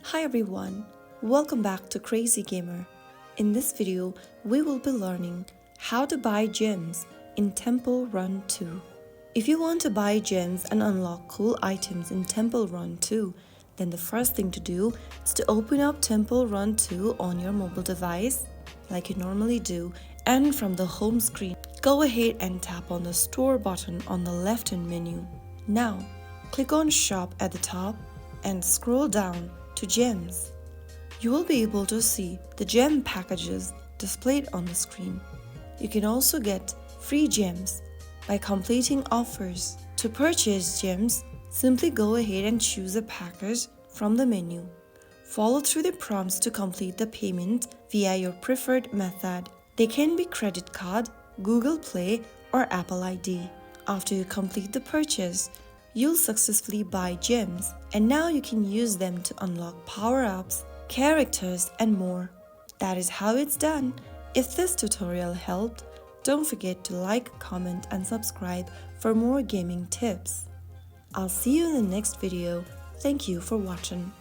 Hi everyone, welcome back to Crazy Gamer. In this video, we will be learning how to buy gems in Temple Run 2. If you want to buy gems and unlock cool items in Temple Run 2, then the first thing to do is to open up Temple Run 2 on your mobile device, like you normally do, and from the home screen, go ahead and tap on the Store button on the left-hand menu. Now, click on Shop at the top and scroll down to Gems. You will be able to see the gem packages displayed on the screen. You can also get free gems by completing offers. To purchase gems, simply go ahead and choose a package from the menu. Follow through the prompts to complete the payment via your preferred method. They can be credit card, Google Play, or Apple ID. After you complete the purchase, you'll successfully buy gems, and now you can use them to unlock power-ups, characters, and more. That is how it's done. If this tutorial helped, don't forget to like, comment, and subscribe for more gaming tips. I'll see you in the next video. Thank you for watching.